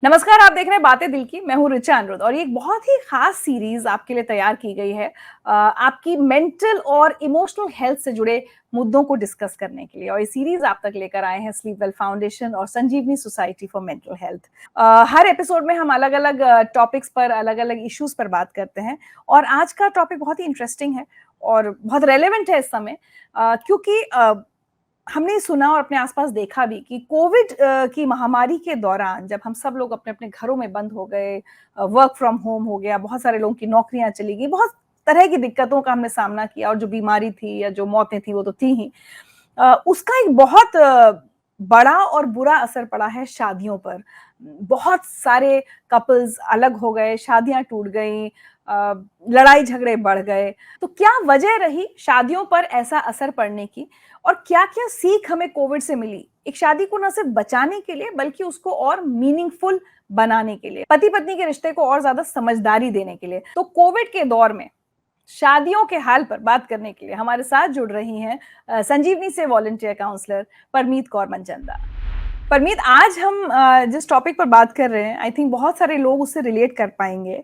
नमस्कार, आप देख रहे हैं बातें दिल की। मैं हूँ ऋचा अनिरुद्ध और ये एक बहुत ही खास सीरीज़ आपके लिए तैयार की गई है आपकी मेंटल और इमोशनल हेल्थ से जुड़े मुद्दों को डिस्कस करने के लिए। और ये सीरीज़ आप तक लेकर आए हैं स्लीप वेल फाउंडेशन और Sanjeevani society for mental health. हर एपिसोड में हम अलग-अलग टॉपिक्स पर, अलग-अलग इश्यूज़ पर बात करते हैं और आज का टॉपिक बहुत ही इंटरेस्टिंग है और बहुत रेलेवेंट है इस समय क्योंकि हमने सुना और अपने आसपास देखा भी कि कोविड की महामारी के दौरान जब हम सब लोग अपने-अपने घरों में बंद हो गए, वर्क फ्रॉम होम हो गया, बहुत सारे लोगों की नौकरियाँ चली गई, बहुत तरह की दिक्कतों का हमने सामना किया और जो बीमारी थी या जो मौतें थी वो तो थी ही। उसका एक बहुत बड़ा और बुरा असर पड़ा है शादियों पर। बहुत सारे कपल्स अलग हो गए, शादियाँ टूट गईं, अ, लड़ाई झगड़े बढ़ गए। तो क्या वजह रही शादियों पर ऐसा असर पड़ने की? और क्या-क्या सीख हमें कोविड से मिली? एक शादी को ना सिर्फ बचाने के लिए बल्कि उसको और मीनिंगफुल बनाने के लिए, पति-पत्नी के रिश्ते को और ज़्यादा समझदारी देने के लिए। तो कोविड के दौर में शादियों के हाल पर बात करने के लिए हमारे साथ जुड़ रही हैं संजीवनी से वॉलंटियर काउंसलर परमीत कौर मनचंदा। परमीत, आज हम जिस टॉपिक पर बात कर रहे हैं, आई थिंक बहुत सारे लोग उससे रिलेट कर पाएँगे।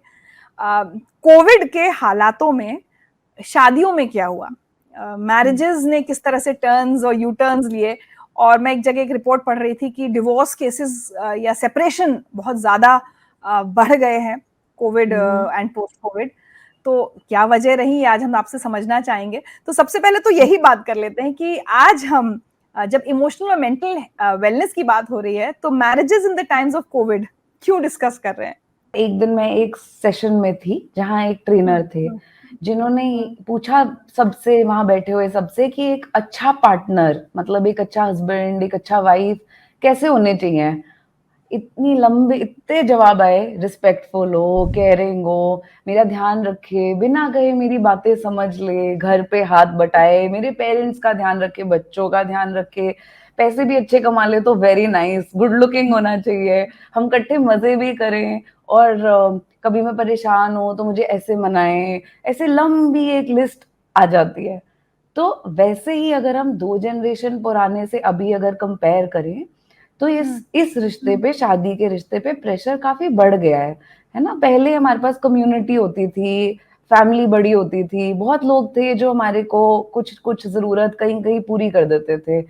कोविड के हालातों में शादियों में क्या हुआ? मैरिजेज़ ने किस तरह से टर्न्स और यू टर्न्स लिए और मैं एक जगह एक रिपोर्ट पढ़ रही थी कि डिवोर्स केसेस या सेपरेशन बहुत ज़्यादा बढ़ गए हैं कोविड एंड पोस्ट कोविड। तो क्या वजह रही आज हम आपसे समझना चाहेंगे। तो सबसे पहले तो यही बात कर लेते हैं कि आज हम जब इमोशनल और मेंटल वेलनेस की बात हो रही है तो marriages in the times of Covid क्यों डिस्कस कर रहे हैं? एक दिन मैं एक सेशन में थी जहाँ एक ट्रेनर थे जिन्होंने पूछा सबसे, वहां बैठे हुए सबसे, कि एक अच्छा पार्टनर मतलब एक अच्छा हस्बैंड, एक अच्छा वाइफ कैसे होने चाहिए। इतनी लंबे इतने जवाब आए, रिस्पेक्टफुल हो, केयरिंग हो, मेरा ध्यान रखे, बिना कहे मेरी बातें समझ ले, घर पे हाथ बटाए, मेरे पेरेंट्स का ध्यान रखे, बच्चों का ध्यान रखे, पैसे भी अच्छे कमा ले तो वेरी नाइस, गुड लुकिंग होना चाहिए, हम इकट्ठे मजे भी करें, और कभी मैं परेशान हूँ तो मुझे ऐसे मनाएं। ऐसे लंबी एक लिस्ट आ जाती है। तो वैसे ही अगर हम 2 जनरेशन पुराने से अभी अगर कंपेयर करें तो इस रिश्ते पे, शादी के रिश्ते पे प्रेशर काफी बढ़ गया है ना। पहले हमारे पास कम्युनिटी होती थी, फैमिली बड़ी होती थी, बहुत लोग थे जो हमारे को कुछ कुछ जरूरत कहीं कहीं पूरी कर देते थे।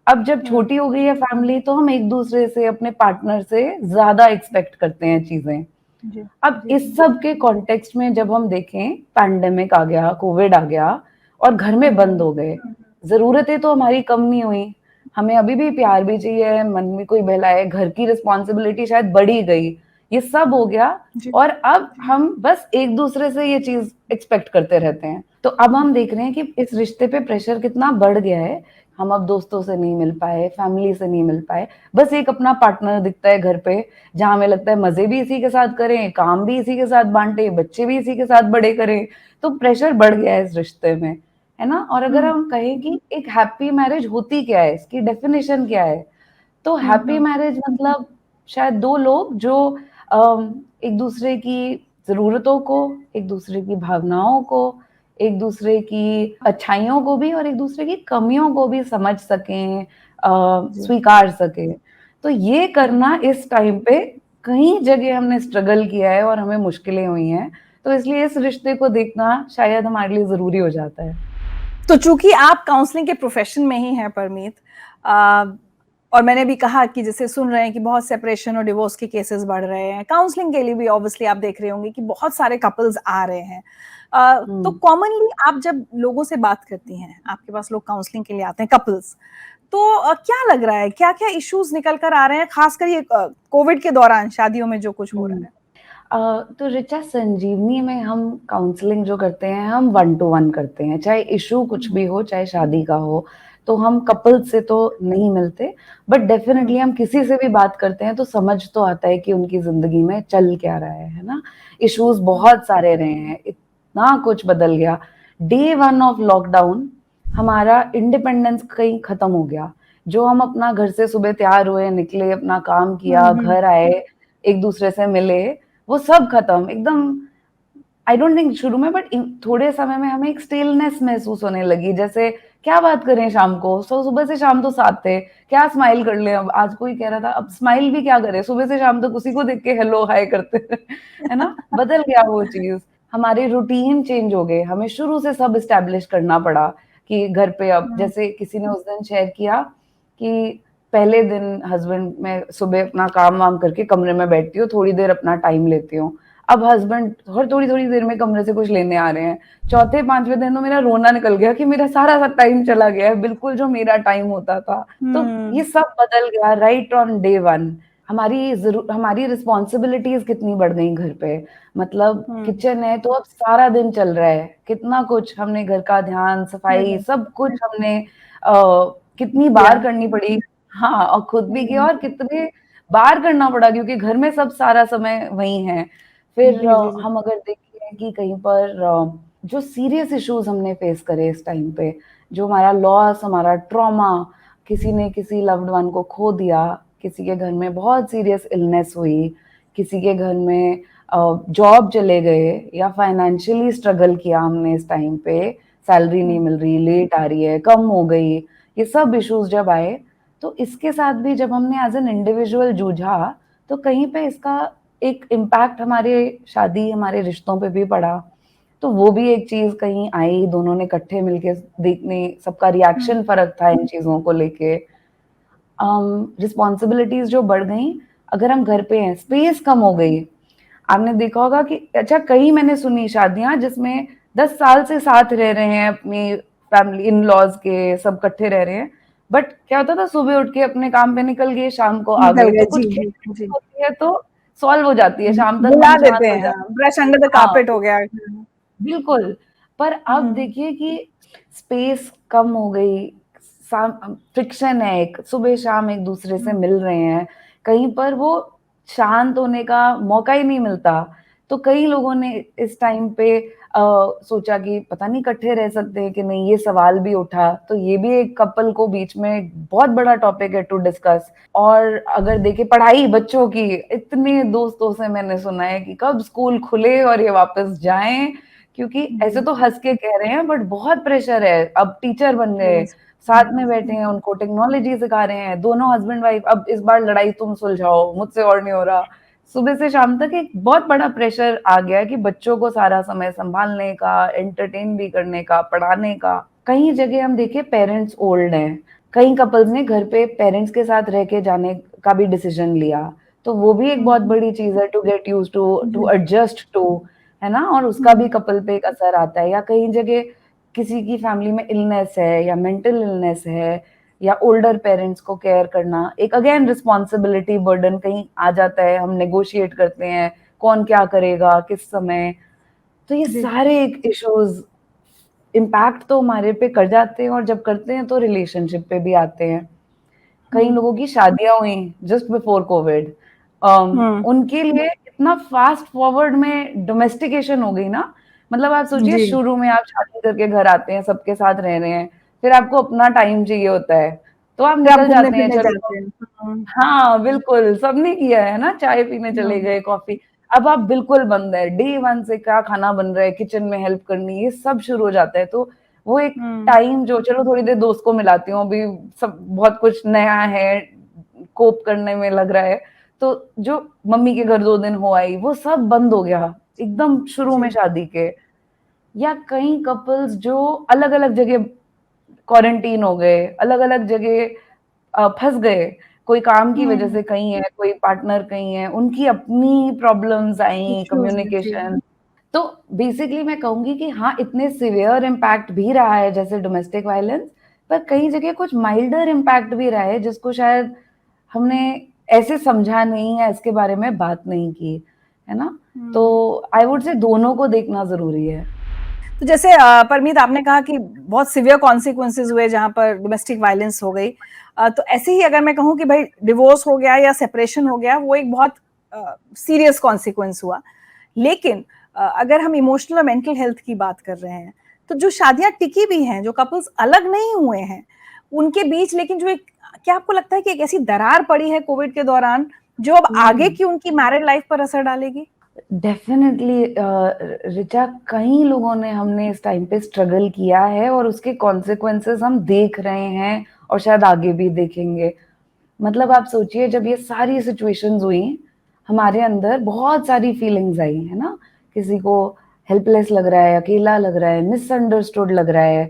अब जब छोटी हो गई है फैमिली तो हम एक दूसरे से, अपने पार्टनर से ज्यादा एक्सपेक्ट करते हैं चीजें। जी, अब जी। इस सब के कॉन्टेक्स्ट में जब हम देखें, पैंडेमिक आ गया, कोविड आ गया और घर में बंद हो गए, जरूरतें तो हमारी कम नहीं हुई, हमें अभी भी प्यार भी चाहिए, मन में कोई बहलाए, घर की रिस्पॉन्सिबिलिटी शायद बढ़ी गई, ये सब हो गया। जी, और अब हम बस एक दूसरे से ये चीज एक्सपेक्ट करते रहते हैं। तो अब हम देख रहे हैं कि इस रिश्ते पे प्रेशर कितना बढ़ गया है। हम अब दोस्तों से नहीं मिल पाए, फैमिली से नहीं मिल पाए, बस एक अपना पार्टनर दिखता है घर पे, जहाँ हमें लगता है मजे भी इसी के साथ करें, काम भी इसी के साथ बांटे, बच्चे भी इसी के साथ बड़े करें। तो प्रेशर बढ़ गया है इस रिश्ते में, है ना। और अगर हम कहें कि एक हैप्पी मैरिज होती क्या है, इसकी डेफिनेशन क्या है, तो हैप्पी मैरिज मतलब शायद दो लोग जो एक दूसरे की जरूरतों को, एक दूसरे की भावनाओं को, एक दूसरे की अच्छाइयों को भी और एक दूसरे की कमियों को भी समझ सकें, स्वीकार सकें। तो ये करना इस टाइम पे कई जगह हमने स्ट्रगल किया है और हमें मुश्किलें हुई हैं। तो इसलिए इस रिश्ते को देखना शायद हमारे लिए जरूरी हो जाता है। तो चूंकि आप काउंसलिंग के प्रोफेशन में ही हैं परमीत, और मैंने भी कहा कि जैसे सुन रहे हैं कि बहुत सेपरेशन और डिवोर्स के केसेस बढ़ रहे हैं, काउंसलिंग के लिए भी ऑब्वियसली आप देख रहे होंगे कि बहुत सारे कपल्स आ रहे हैं। तो कॉमनली आप जब लोगों से बात करती हैं, आपके पास लोग काउंसलिंग के लिए आते हैं कपल्स, तो क्या लग रहा है, क्या-क्या इश्यूज निकल कर आ रहे हैं, खासकर ये कोविड के दौरान शादियों में जो कुछ हो रहा है? तो ऋचा, संजीवनी में हम काउंसलिंग जो करते हैं, हम 1 to 1 करते हैं, चाहे इशू कुछ भी हो, चाहे शादी का हो। तो हम कपल से तो नहीं मिलते, बट डेफिनेटली हम किसी से भी बात करते हैं तो समझ तो आता है कि उनकी जिंदगी में चल क्या रहा है ना। इश्यूज बहुत सारे रहे हैं, इतना कुछ बदल गया। डे 1 ऑफ लॉकडाउन हमारा इंडिपेंडेंस कहीं खत्म हो गया। जो हम अपना घर से सुबह तैयार हुए, निकले, अपना काम किया, घर आए, एक दूसरे से मिले, वो सब खत्म एकदम। आई डोंट थिंक शुरू में, बट थोड़े समय में हमें एक स्टिलनेस महसूस होने लगी, जैसे क्या बात करें शाम को, सुबह से शाम तो साथ थे, क्या स्माइल कर ले। अब आज कोई कह रहा था अब स्माइल भी क्या करे, सुबह से शाम तक उसी को देख के हेलो हाय करते है ना, बदल गया वो चीज। हमारे रूटीन चेंज हो गए, हमें शुरू से सब इस्टेब्लिश करना पड़ा कि घर पे अब जैसे किसी ने उस दिन शेयर किया कि पहले दिन हस्बैंड, मैं सुबह अपना काम वाम करके कमरे में बैठती हूँ, थोड़ी देर अपना टाइम लेती हूँ। अब हस्बैंड हर थोड़ी थोड़ी देर में कमरे से कुछ लेने आ रहे हैं। चौथे पांचवें दिन तो मेरा रोना निकल गया कि मेरा सारा सा टाइम चला गया है, बिल्कुल जो मेरा टाइम होता था। तो ये सब बदल गया राइट ऑन डे वन। हमारी रिस्पॉन्सिबिलिटीज कितनी बढ़ गई घर पे। मतलब किचन है तो अब सारा दिन चल रहा है, कितना कुछ हमने घर का ध्यान सफाई सब कुछ हमने कितनी बार करनी पड़ी। हाँ, और खुद भी किया और कितने बार करना पड़ा क्योंकि घर में सब सारा समय वही है। फिर हम अगर देखें कि कहीं पर जो सीरियस इश्यूज हमने फेस करे इस टाइम पे, जो हमारा लॉस, हमारा ट्रॉमा, किसी ने किसी लव्ड वन को खो दिया, किसी के घर में बहुत सीरियस इलनेस हुई, किसी के घर में जॉब चले गए या फाइनेंशियली स्ट्रगल किया हमने इस टाइम पे, सैलरी नहीं मिल रही, लेट आ रही है, कम हो गई, ये सब इश्यूज जब आए तो इसके साथ भी जब हमने एज एन इंडिविजुअल जूझा तो कहीं पे इसका एक इम्पैक्ट हमारे शादी, हमारे रिश्तों पे भी पड़ा। तो वो भी एक चीज कहीं आई, दोनों ने इकट्ठे मिलके देखने, सबका रिएक्शन फर्क था इन चीजों को लेके। रिस्पॉन्सिबिलिटीज जो बढ़ गई, अगर हम घर पे हैं, स्पेस कम हो गई। आपने देखा होगा कि अच्छा कई मैंने सुनी शादियां जिसमें 10 साल से साथ रह रहे हैं, अपनी फैमिली इन लॉज के सब इकट्ठे रह रहे हैं, बट क्या होता था सुबह उठ के अपने काम पे निकल गए, शाम को आ निकल गए, गए, तो जी कुछ जी खिटपिट जी। होती है तो सॉल्व हो जाती है, शाम तक बुला मन देते शांत हो हैं, जाता हाँ, ब्रश अंडर द है। हाँ कारपेट हो गया। बिल्कुल। पर अब देखिए कि स्पेस कम हो गई, फ्रिक्शन है, एक सुबह शाम एक दूसरे से मिल रहे हैं, कहीं पर वो शांत होने का मौका ही नहीं मिलता। तो कई लोगों ने इस टाइम पे सोचा कि पता नहीं इकट्ठे रह सकते हैं कि नहीं, ये सवाल भी उठा। तो ये भी एक कपल को बीच में बहुत बड़ा टॉपिक है टू डिस्कस। और अगर देखे पढ़ाई बच्चों की, इतने दोस्तों से मैंने सुना है कि कब स्कूल खुले और ये वापस जाएं, क्योंकि ऐसे तो हंस के कह रहे हैं बट बहुत प्रेशर है। अब टीचर बन गए, साथ में बैठे हैं, उनको टेक्नोलॉजी सिखा रहे हैं, दोनों हस्बैंड वाइफ, अब इस बार लड़ाई तुम सुलझाओ, मुझसे और नहीं हो रहा। सुबह से शाम तक एक बहुत बड़ा प्रेशर आ गया कि बच्चों को सारा समय संभालने का, एंटरटेन भी करने का, पढ़ाने का। कई जगह हम देखे पेरेंट्स ओल्ड हैं, कई कपल्स ने घर पे पेरेंट्स के साथ रह के जाने का भी डिसीजन लिया। तो वो भी एक बहुत बड़ी चीज है, to get use to adjust to, है ना, और उसका भी कपल पे एक असर आता है। या कई जगह किसी की फैमिली में इलनेस है या मेंटल इलनेस है या ओल्डर पेरेंट्स को केयर करना, एक अगेन रिस्पॉन्सिबिलिटी बर्डन कहीं आ जाता है। हम नेगोशिएट करते हैं कौन क्या करेगा किस समय। तो ये सारे इश्यूज इम्पैक्ट तो हमारे पे कर जाते हैं, और जब करते हैं तो रिलेशनशिप पे भी आते हैं। कई लोगों की शादियां हुई जस्ट बिफोर कोविड, उनके लिए इतना फास्ट फॉरवर्ड में डोमेस्टिकेशन हो गई ना। मतलब आप सोचिए, शुरू में आप शादी करके घर आते हैं, सबके साथ रह रहे हैं, फिर आपको अपना टाइम चाहिए होता है, तो आप निकल जाते हैं, चलो। हाँ बिल्कुल, सबने किया है ना, चाय पीने चले गए, कॉफी। अब आप बिल्कुल बंद है, डे वन से क्या खाना बन रहा है, किचन में हेल्प करनी, ये सब शुरू हो जाता है। तो वो एक टाइम जो, चलो थोड़ी देर दोस्त को मिलाती हूँ, अभी सब बहुत कुछ नया है, कोप करने में लग रहा है, तो जो मम्मी के घर 2 दिन हो आई, वो सब बंद हो गया एकदम शुरू में शादी के। या कई कपल्स जो अलग अलग जगह क्वारंटीन हो गए, अलग अलग जगह फंस गए, कोई काम की वजह से कहीं है, कोई पार्टनर कहीं है, उनकी अपनी प्रॉब्लम्स आई, कम्युनिकेशन। तो बेसिकली मैं कहूंगी कि हाँ, इतने सिवियर इम्पैक्ट भी रहा है जैसे डोमेस्टिक वायलेंस, पर कई जगह कुछ माइल्डर इम्पैक्ट भी रहा है जिसको शायद हमने ऐसे समझा नहीं है, इसके बारे में बात नहीं की, है ना। तो आई वुड से दोनों को देखना जरूरी है। तो जैसे परमीत, आपने कहा कि बहुत सिवियर कॉन्सिक्वेंसेस हुए जहां पर डोमेस्टिक वायलेंस हो गई, तो ऐसे ही अगर मैं कहूँ कि भाई डिवोर्स हो गया या सेपरेशन हो गया, वो एक बहुत सीरियस कॉन्सिक्वेंस हुआ। लेकिन अगर हम इमोशनल और मेंटल हेल्थ की बात कर रहे हैं, तो जो शादियां टिकी भी हैं, जो कपल्स अलग नहीं हुए हैं, उनके बीच लेकिन जो एक, क्या आपको लगता है कि एक ऐसी दरार पड़ी है कोविड के दौरान जो अब आगे की उनकी मैरिड लाइफ पर असर डालेगी? डेफिनेटली ऋचा, कई लोगों ने हमने इस टाइम पे स्ट्रगल किया है और उसके कॉन्सिक्वेंसेस हम देख रहे हैं और शायद आगे भी देखेंगे। मतलब आप सोचिए, जब ये सारी सिचुएशंस हुई, हमारे अंदर बहुत सारी फीलिंग्स आई, है ना? किसी को हेल्पलेस लग रहा है, अकेला लग रहा है, मिसअंडरस्टूड लग रहा है,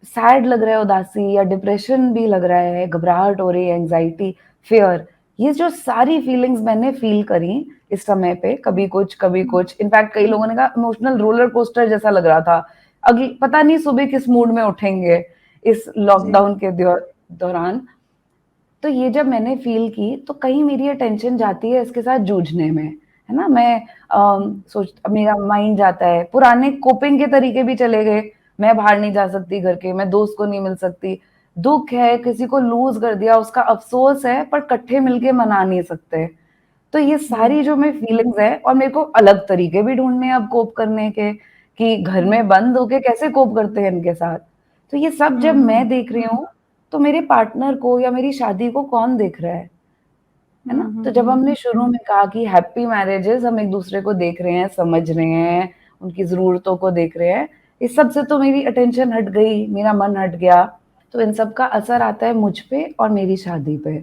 सैड लग रहा है, उदासी या डिप्रेशन भी लग रहा है, घबराहट हो रही है, एंजाइटी, फियर। ये जो सारी फीलिंग्स मैंने फील करी इस समय पे, कभी कुछ कभी कुछ, इनफैक्ट कई लोगों ने कहा इमोशनल रोलर कोस्टर जैसा लग रहा था। अगली पता नहीं सुबह किस मूड में उठेंगे इस जी। लॉकडाउन के दौरान। तो ये जब मैंने फील की तो कहीं मेरी अटेंशन जाती है इसके साथ जूझने में, है ना? मैं सोच मेरा माइंड जाता है, पुराने कोपिंग के तरीके भी चले गए। मैं बाहर नहीं जा सकती घर के, मैं दोस्त को नहीं मिल सकती, दुख है, किसी को लूज कर दिया उसका अफसोस है, पर इकट्ठे मिलके मना नहीं सकते। तो ये जी। सारी जो मैं फीलिंग्स है, और मेरे को अलग तरीके भी ढूंढने हैं अब कोप करने के, कि घर हुँ, में बंद होके कैसे कोप करते हैं इनके साथ। तो ये सब हुँ, जब हुँ, मैं देख रही हूँ, तो मेरे पार्टनर को या मेरी शादी को कौन देख रहा है हुँ, ना? तो हुँ, जब हुँ, हमने शुरू में कहा कि हैप्पी मैरिजेस, हम एक दूसरे को देख रहे हैं, समझ रहे हैं, उनकी ज़रूरतों को देख रहे हैं, इस सब से तो मेरी अटेंशन हट गई, मेरा मन हट गया। तो इन सब का असर आता है मुझ पे और मेरी शादी पे।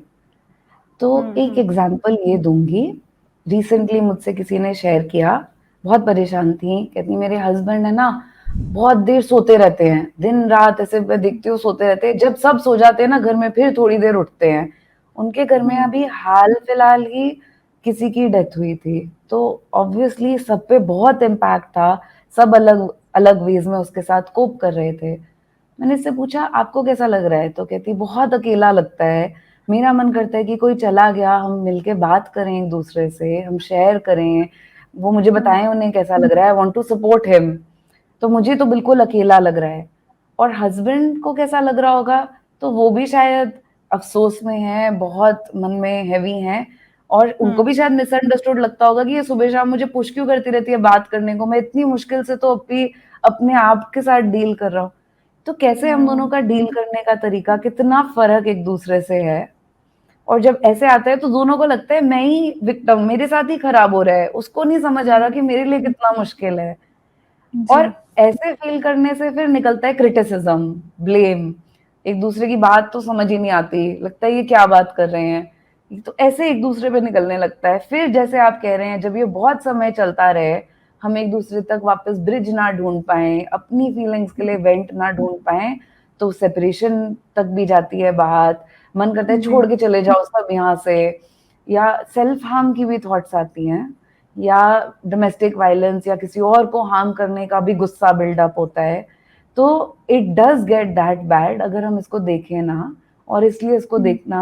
तो हुँ, एक हुँ, एग्ज़ाम्पल ये दूँगी, रिसेंटली मुझसे किसी ने शेयर किया, बहुत परेशान थी, कहती मेरे हस्बैंड है ना, बहुत देर सोते रहते हैं, दिन-रात ऐसे मैं देखती हूँ सोते रहते हैं, जब सब सो जाते हैं ना घर में फिर थोड़ी देर उठते हैं। उनके घर में हुँ, अभी हाल-फिलहाल ही किसी की डेथ हुई थी, तो ऑब्वियसली सब पे बहुत इम्पैक्ट था, सब अलग-अलग वेज़ में उसके साथ कोप कर रहे थे। मैंने इससे पूछा आपको कैसा लग रहा है? तो कहती बहुत अकेला लगता है। मेरा मन करता है कि कोई चला गया, हम मिलके बात करें एक-दूसरे से, हम शेयर करें, वो मुझे हुँ, बताएँ उन्हें कैसा लग रहा है, I want to support him. तो मुझे तो बिल्कुल अकेला लग रहा है। और हस्बैंड को कैसा लग रहा होगा, तो वो भी शायद अफ़सोस में हैं, बहुत मन में हेवी हैं, और उनको हुँ, भी शायद मिसअंडरस्टूड लगता होगा कि ये सुबह-शाम मुझे पुश क्यों करती रहती है बात करने को, मैं इतनी मुश्किल से तो अभी अपने आप के साथ डील कर रहा हूँ। तो कैसे हम दोनों हुँ, का डील करने का तरीका, कितना फ़र्क एक-दूसरे से है। और जब ऐसे आता है तो दोनों को लगता है मैं ही विक्टिम, मेरे साथ ही खराब हो रहा है, उसको नहीं समझ आ रहा हुँ, कि मेरे लिए कितना मुश्किल है। जी। और ऐसे फ़ील करने से फिर निकलता है क्रिटिसिज़्म, ब्लेम, एक-दूसरे की बात तो समझ ही नहीं आती, लगता है ये क्या बात कर रहे हैं। तो ऐसे एक-दूसरे पे निकलने लगता है। फिर जैसे आप कह रहे हैं, जब ये बहुत समय चलता रहे, हम एक-दूसरे तक वापस ब्रिज ना ढूँढ पाएँ, अपनी फीलिंग्स के लिए वेंट ना ढूँढ पाएँ, तो सेपरेशन तक भी जाती है बात। मन करता है जी। छोड़ के चले जाओ सब यहाँ से, या सेल्फ हार्म की भी थॉट्स आती हैं, या डोमेस्टिक वायलेंस या किसी और को हार्म करने का भी गुस्सा बिल्डअप होता है। तो it does get that bad अगर हम इसको देखें ना, और इसलिए इसको हुँ, देखना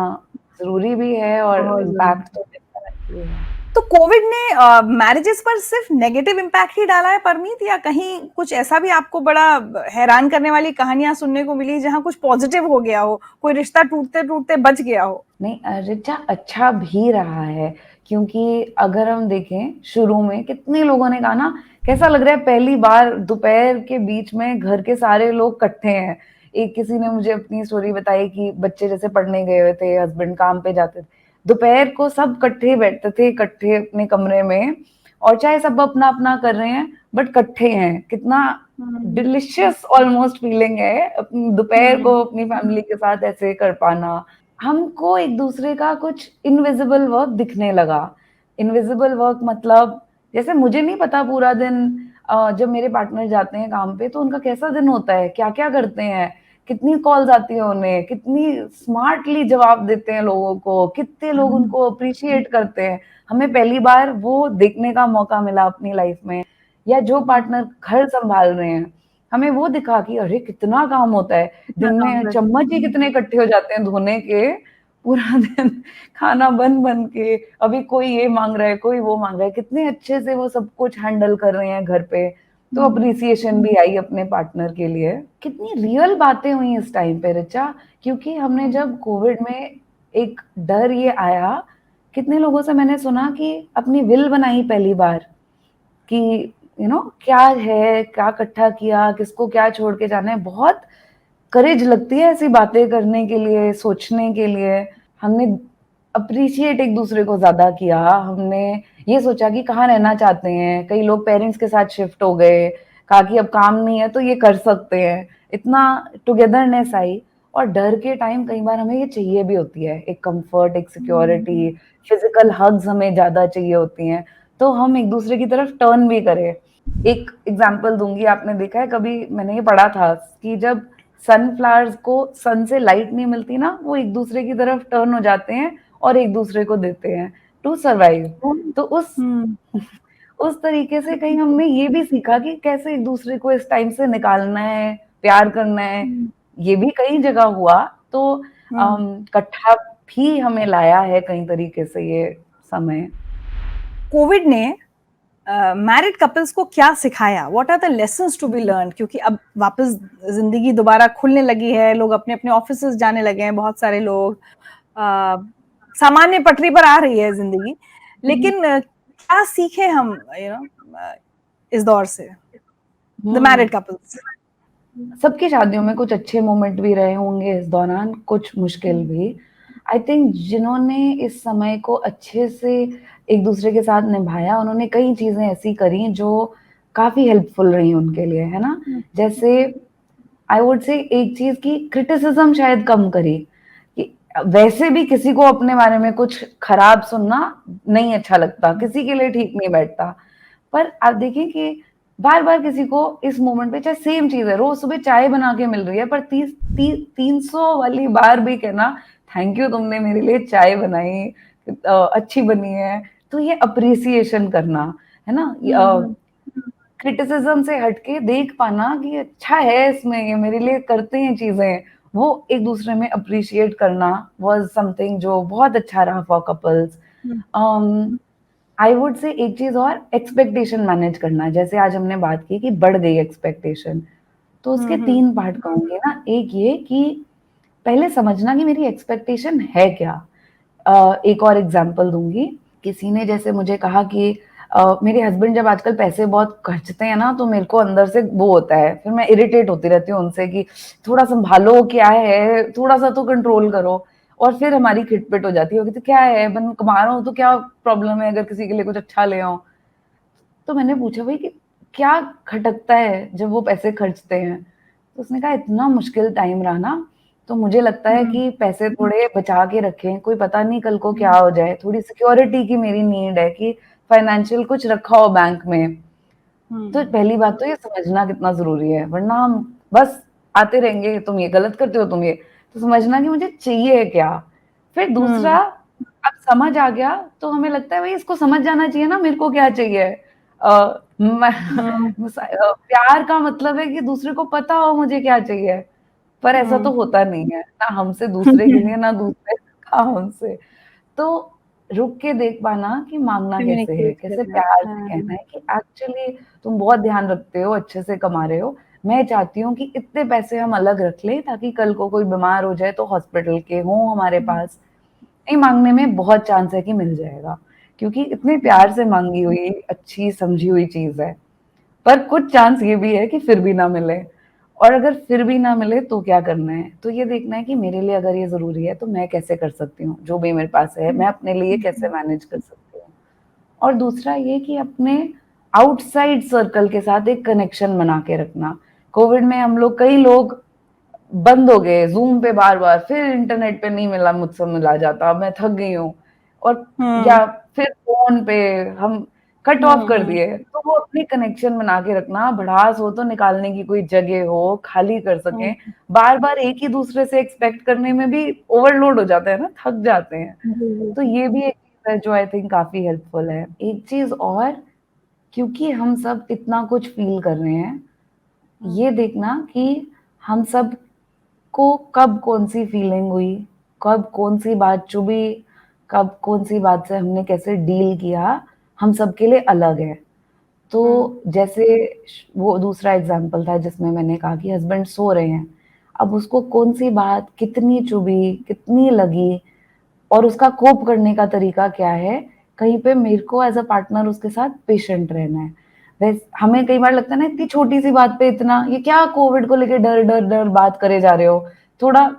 ज़रूरी भी है, और बहुत ज़रूरी। इम्पैक्ट तो डेफिनेटली है। तो कोविड ने मैरिजेस पर सिर्फ नेगेटिव इम्पैक्ट ही डाला है परमीत, या कहीं कुछ ऐसा भी आपको बड़ा हैरान करने वाली कहानियां सुनने को मिली जहां कुछ पॉजिटिव हो गया हो, कोई रिश्ता टूटते टूटते बच गया हो? नहीं, रिचा अच्छा भी रहा है, क्योंकि अगर हम देखें शुरू में कितने लोगों ने कहा ना, कैसा लग रहा है पहली बार दोपहर के बीच में घर के सारे लोग इकट्ठे हैं। एक किसी ने मुझे अपनी स्टोरी बताई कि बच्चे जैसे पढ़ने गए हुए थे, हस्बैंड काम पे जाते थे, दोपहर को सब इकट्ठे बैठते थे, इकट्ठे अपने कमरे में, और चाहे सब अपना-अपना कर रहे हैं, बट इकट्ठे हैं। कितना हुँ, डिलिशियस ऑलमोस्ट फीलिंग है, अपनी दोपहर हुँ, को अपनी फैमिली के साथ ऐसे कर पाना। हमको एक-दूसरे का कुछ इनविजिबल वर्क दिखने लगा। इनविजिबल वर्क मतलब, जैसे मुझे नहीं पता पूरा दिन जब मेरे पार्टनर जाते हैं काम पे तो उनका कैसा दिन होता है, क्या-क्या करते हैं, कितनी कॉल्स आती हैं उन्हें, कितनी स्मार्टली जवाब देते हैं लोगों को, कितने लोग हुँ, उनको एप्रिशिएट करते हैं। हमें पहली बार वो देखने का मौका मिला अपनी लाइफ में। या जो हुँ, पार्टनर घर सँभाल रहे हैं, हमें वो दिखा कि अरे! कितना काम होता है। कितना दिन काम में कर। चम्मच ही कितने इकट्ठे हो जाते हैं धोने के, पूरा दिन खाना बन-बन के, अभी कोई ये माँग रहा है, कोई वो माँग रहा है, कितने अच्छे से वो सब कुछ हैंडल कर रहे हैं घर पे। तो हुँ, एप्रिसिएशन भी आई अपने पार्टनर के लिए। कितनी रियल बातें हुई इस टाइम पे ऋचा, क्योंकि हमने हुँ, जब कोविड में एक डर ये आया, कितने लोगों से मैंने सुना कि अपनी विल बनाई पहली बार, कि क्या है, क्या इकट्ठा किया, किसको क्या छोड़ के जाना है। बहुत करेज लगती है ऐसी बातें करने के लिए, सोचने के लिए। हमने अप्रिशिएट एक-दूसरे को ज़्यादा किया, हमने ये सोचा कि कहाँ रहना चाहते हैं, कई लोग पेरेंट्स के साथ शिफ्ट हो गए, कहा कि अब काम नहीं है तो ये कर सकते हैं, इतना टुगेदरनेस आई। और डर के टाइम कई बार हमें ये चाहिए भी होती है, एक कंफर्ट, एक सिक्योरिटी, फिजिकल हग्स हमें ज्यादा चाहिए होती हैं, तो हम एक दूसरे की तरफ टर्न भी करें। एक एग्जाम्पल दूंगी, आपने देखा है कभी, मैंने ये पढ़ा था कि जब सनफ्लावर्स को सन से लाइट नहीं मिलती ना, वो एक दूसरे की तरफ टर्न हो जाते हैं और एक दूसरे को देते हैं टू सर्वाइव। तो हम्म उस तरीके से कहीं हमने ये भी सीखा कि कैसे एक दूसरे को इस टाइम से निकालना है, प्यार करना है। ये भी कई जगह हुआ, तो इकट्ठा भी हमें लाया है कई तरीके से ये समय। कोविड ने मैरिड कपल्स को क्या सिखाया? What are the lessons to be learn? क्योंकि अब वापस जिंदगी दोबारा खुलने लगी है, लोग अपने अपने ऑफिसेज जाने लगे हैं, बहुत सारे लोग, सामान्य पटरी पर आ रही है जिंदगी, लेकिन क्या सीखे हम इस दौर से, द मैरिड कपल्स? सबकी शादियों में कुछ अच्छे मोमेंट भी रहे होंगे इस दौरान, कुछ मुश्किल भी। आई थिंक जिन्होंने इस समय को अच्छे से एक दूसरे के साथ निभाया, उन्होंने कई चीजें ऐसी करी जो काफी हेल्पफुल रही उनके लिए, है ना। जैसे आई वुड से एक चीज की क्रिटिसिज्म शायद कम करी, कि वैसे भी किसी को अपने बारे में कुछ खराब सुनना नहीं अच्छा लगता, किसी के लिए ठीक नहीं बैठता। पर आप देखें कि बार बार किसी को इस मोमेंट पे, चाहे सेम चीज है, रोज सुबह चाय बना के मिल रही है, पर 300 वाली बार भी कहना थैंक यू तुमने मेरे लिए चाय बनाई, अच्छी बनी है, तो ये अप्रिसिएशन करना, है ना। क्रिटिसिज्म से हटके देख पाना कि अच्छा है इसमें, ये मेरे लिए करते हैं चीजें, वो एक दूसरे में अप्रिशिएट करना वाज समथिंग जो बहुत अच्छा रहा for couples. I would say एक चीज और, एक्सपेक्टेशन मैनेज करना। जैसे आज हमने बात की कि बढ़ गई एक्सपेक्टेशन, तो उसके 3 पार्ट कहूंगी ना। एक ये कि पहले समझना कि मेरी एक्सपेक्टेशन है क्या। एक और एग्जांपल दूंगी, किसी ने जैसे मुझे कहा कि मेरे हस्बैंड जब आजकल पैसे बहुत खर्चते हैं ना, तो मेरे को अंदर से वो होता है, फिर मैं इरिटेट होती रहती हूँ उनसे कि थोड़ा संभालो, क्या है, थोड़ा सा तो कंट्रोल करो। और फिर हमारी खिटपिट हो जाती है कि तो क्या है, मैं कमा रहा हूँ तो क्या प्रॉब्लम है अगर किसी के लिए कुछ अच्छा ले आऊं। तो मैंने पूछा भाई कि क्या खटकता है जब वो पैसे खर्चते हैं, तो उसने कहा इतना मुश्किल टाइम रहा ना, तो मुझे लगता है कि पैसे थोड़े बचा के रखें, कोई पता नहीं कल को क्या हो जाए, थोड़ी सिक्योरिटी की मेरी नीड है कि फाइनेंशियल कुछ रखा हो बैंक में। तो पहली बात तो ये समझना कितना जरूरी है, वरना हम बस आते रहेंगे, तुम ये गलत करते हो, तुम ये, तो समझना कि मुझे चाहिए क्या। फिर दूसरा, अब समझ आ गया तो हमें लगता है भाई इसको समझ जाना चाहिए ना मेरे को क्या चाहिए। प्यार का मतलब है कि दूसरे को पता हो मुझे क्या चाहिए, पर ऐसा तो होता नहीं है ना हमसे दूसरे के लिए, ना दूसरे का हमसे। तो रुक के देख पाना कि मांगना कैसे है, कम्युनिकेट कैसे करना। प्यार से कहना है कि एक्चुअली तुम बहुत ध्यान रखते हो, अच्छे से कमा रहे हो, मैं चाहती हूँ कि इतने पैसे हम अलग रख लें ताकि कल को कोई बीमार हो जाए तो हॉस्पिटल के हों हमारे पास। नहीं, मांगने में बहुत चांस है कि मिल जाएगा, क्योंकि इतने प्यार से मांगी हुई अच्छी समझी हुई चीज है। पर कुछ चांस ये भी है कि फिर भी ना मिले, और अगर फिर भी ना मिले तो क्या करना है, तो ये देखना है कि मेरे लिए अगर ये जरूरी है तो मैं कैसे कर सकती हूँ, जो भी मेरे पास है मैं अपने लिए कैसे मैनेज कर सकती हूँ। और दूसरा ये कि अपने आउटसाइड सर्कल के साथ एक कनेक्शन बना के रखना। कोविड में हम लोग, कई लोग बंद हो गए जूम पे बार बार, फिर इंटरनेट पे नहीं मिला, मुझसे मिला जाता, मैं थक गई हूँ, और या फिर फोन पे हम कट ऑफ कर दिए। तो वो अपनी कनेक्शन बना के रखना, भड़ास हो तो निकालने की कोई जगह हो, खाली कर सके। बार बार एक ही दूसरे से एक्सपेक्ट करने में भी ओवरलोड हो जाता है ना, थक जाते हैं। तो ये भी एक चीज है जो आई थिंक काफी हेल्पफुल है। एक चीज और, क्योंकि हम सब इतना कुछ फील कर रहे हैं, ये देखना कि हम सब को कब कौन सी फीलिंग हुई, कब कौन सी बात चुभी, कब कौन सी बात से हमने कैसे डील किया, हम सबके लिए अलग है। तो जैसे वो दूसरा एग्जाम्पल था जिसमें मैंने कहा कि हस्बैंड सो रहे हैं, अब उसको कौन सी बात कितनी चुभी, कितनी लगी, और उसका कोप करने का तरीका क्या है, कहीं पे मेरे को एज अ पार्टनर उसके साथ पेशेंट रहना है। वैसे हमें कई बार लगता है ना, इतनी छोटी सी बात पे इतना, ये क्या कोविड को लेके डर डर डर बात करे जा रहे हो, थोड़ा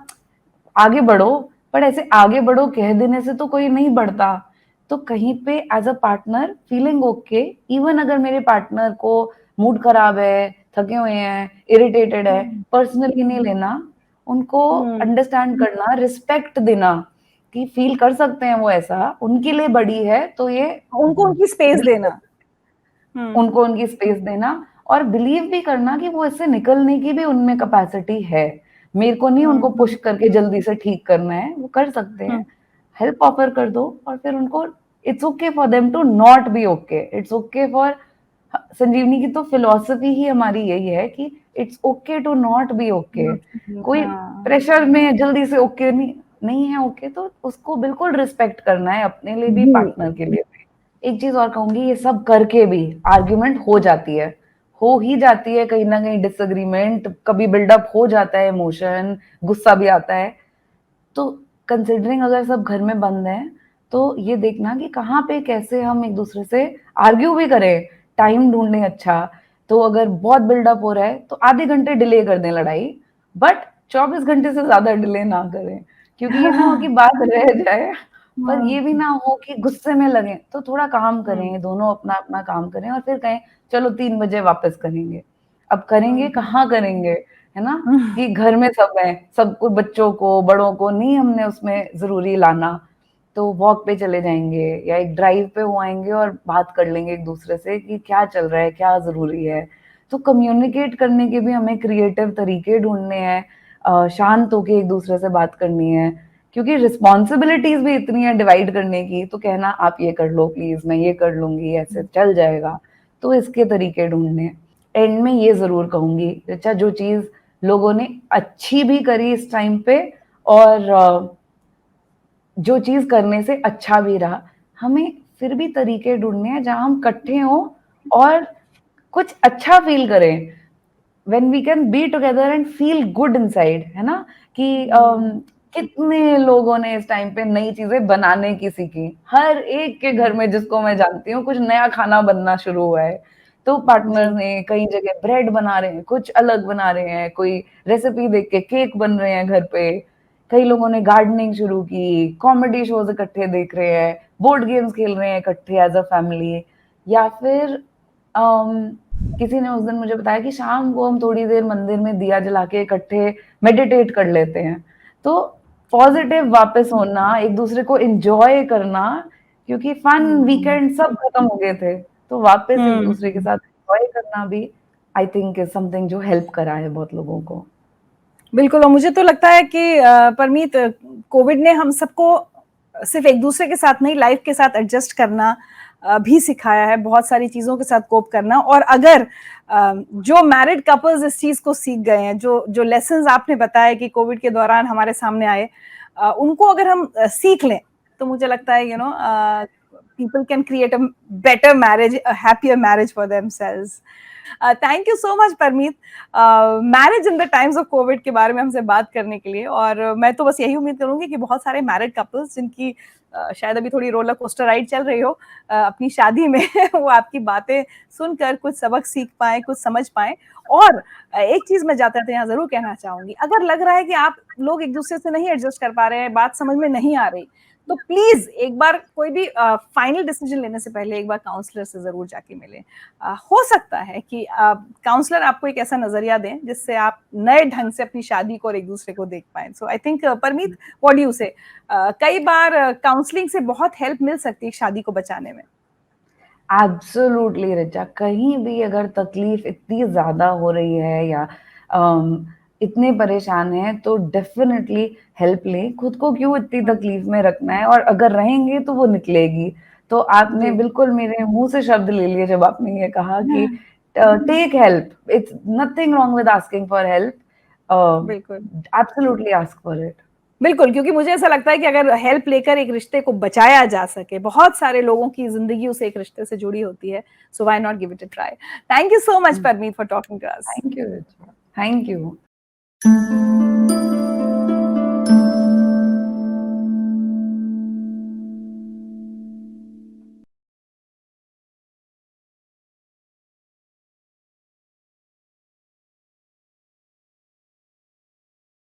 आगे बढ़ो। पर ऐसे आगे बढ़ो कह देने से तो कोई नहीं बढ़ता, तो कहीं पे as a partner feeling okay, even अगर मेरे पार्टनर को मूड खराब है, थके हुए हैं, इरिटेटेड है, पर्सनली नहीं लेना, उनको अंडरस्टैंड करना, रिस्पेक्ट देना कि फील कर सकते हैं वो ऐसा, उनके लिए बड़ी है तो ये उनको उनकी स्पेस देना, उनको उनकी स्पेस देना, और बिलीव भी करना कि वो इससे निकलने की भी उनमें कैपेसिटी है। मेरे को नहीं उनको पुश करके जल्दी से ठीक करना है, वो कर सकते हैं, हेल्प ऑफर कर दो, और फिर उनको it's okay for them to not be okay, it's okay for, Sanjeevani की तो फिलॉसफी ही हमारी यही है कि it's okay to not be okay. कोई प्रेशर में जल्दी से ओके नहीं है ओके, तो उसको बिल्कुल रिस्पेक्ट करना है, अपने लिए भी पार्टनर के लिए भी। एक चीज और कहूंगी, ये सब करके भी आर्ग्यूमेंट हो जाती है, हो ही जाती है, कहीं ना कहीं डिसएग्रीमेंट कभी बिल्डअप हो जाता है, इमोशन, गुस्सा भी आता है। तो कंसिडरिंग अगर सब घर में बंद है, तो ये देखना कि कहाँ पे कैसे हम एक दूसरे से आर्ग्यू भी करें, टाइम ढूंढने अच्छा। तो अगर बहुत बिल्डअप हो रहा है तो आधे घंटे डिले कर दें लड़ाई, बट 24 घंटे से ज्यादा डिले ना करें, क्योंकि ये ना हो कि बात रह जाए, पर ये भी ना हो कि गुस्से में लगे। तो थोड़ा काम करें, दोनों अपना अपना काम करें, और फिर कहें चलो 3 बजे वापस करेंगे। अब करेंगे कहाँ करेंगे, है ना, कि घर में सब है, सबको, बच्चों को, बड़ों को नहीं हमने उसमें जरूरी लाना, तो वॉक पे चले जाएंगे या एक ड्राइव पे हो आएंगे और बात कर लेंगे एक दूसरे से कि क्या चल रहा है, क्या जरूरी है। तो कम्युनिकेट करने के भी हमें क्रिएटिव तरीके ढूंढने हैं, शांत होके एक दूसरे से बात करनी है, क्योंकि रिस्पॉन्सिबिलिटीज भी इतनी है डिवाइड करने की, तो कहना आप ये कर लो प्लीज, मैं ये कर लूंगी, ऐसे चल जाएगा। तो इसके तरीके ढूंढने। एंड में ये जरूर कहूंगी, अच्छा, जो चीज लोगों ने अच्छी भी करी इस टाइम पे, और जो चीज करने से अच्छा भी रहा, हमें फिर भी तरीके ढूंढने हैं जहां हम इकट्ठे हों और कुछ अच्छा फील करें, when we can be together and feel good inside, है ना, कि कितने लोगों ने इस टाइम पे नई चीजें बनाने की सीखी, हर एक के घर में जिसको मैं जानती हूँ कुछ नया खाना बनना शुरू हुआ है। तो पार्टनर ने कई जगह ब्रेड बना रहे हैं, कुछ अलग बना रहे हैं, कोई रेसिपी देख के केक बन रहे हैं घर पे, कई लोगों ने गार्डनिंग शुरू की, कॉमेडी शोज इकट्ठे देख रहे हैं, बोर्ड गेम्स खेल रहे हैं इकट्ठे एज अ फैमिली, या फिर किसी ने उस दिन मुझे बताया कि शाम को हम थोड़ी देर मंदिर में दिया जला के इकट्ठे मेडिटेट कर लेते हैं। तो पॉजिटिव वापस होना, एक दूसरे को एंजॉय करना, क्योंकि फन वीकेंड सब खत्म हो गए थे, तो वापस एक दूसरे के साथ एंजॉय करना भी आई थिंक इज समथिंग जो हेल्प करा है बहुत लोगों को। बिल्कुल, और मुझे तो लगता है कि परमीत, कोविड ने हम सबको सिर्फ एक दूसरे के साथ नहीं, लाइफ के साथ एडजस्ट करना भी सिखाया है, बहुत सारी चीजों के साथ कोप करना। और अगर जो मैरिड कपल्स इस चीज को सीख गए हैं, जो जो लेसन्स आपने बताया कि कोविड के दौरान हमारे सामने आए, उनको अगर हम सीख लें, तो मुझे लगता है you know people can create a better marriage, a happier marriage for themselves. Thank you so much Parmeet, marriage in the times of Covid के बारे में हमसे बात करने के लिए। और मैं तो बस यही उम्मीद करूंगी कि बहुत सारे मैरिड कपल्स जिनकी शायद अभी थोड़ी रोलर कोस्टर राइड चल रही हो अपनी शादी में वो आपकी बातें सुनकर कुछ सबक सीख पाए, कुछ समझ पाए। और एक चीज मैं जाते जाते यहाँ जरूर कहना चाहूंगी, अगर लग रहा है कि आप लोग एक दूसरे से नहीं एडजस्ट कर पा रहे हैं, बात समझ में नहीं आ रही, तो प्लीज एक बार कोई भी फाइनल डिसीजन लेने से पहले एक बार काउंसलर से जरूर जाके मिले। हो सकता है कि काउंसलर आपको एक ऐसा नजरिया दें जिससे आप नए ढंग से अपनी शादी को और एक दूसरे को देख पाए। So I think Parmeet, what do you say, कई बार काउंसलिंग से बहुत हेल्प मिल सकती है शादी को बचाने में। एब्सोल्युटली रिचा, कहीं भी अगर तकलीफ इतनी ज्यादा हो रही है या इतने परेशान हैं, तो डेफिनेटली हेल्प लें, खुद को क्यों इतनी तकलीफ में रखना है, और अगर रहेंगे तो वो निकलेगी। तो आपने बिल्कुल मेरे मुंह से शब्द ले लिए जब आपने ये कहा कि take help, it's nothing wrong with asking for help, बिल्कुल एब्सोल्युटली आस्क फॉर इट। बिल्कुल, क्योंकि मुझे ऐसा लगता है कि अगर हेल्प लेकर एक रिश्ते को बचाया जा सके, बहुत सारे लोगों की जिंदगी उस एक रिश्ते से जुड़ी होती है, so why not give it a try. Thank you so much Parmeet for talking to us. Thank you Richa, thank you.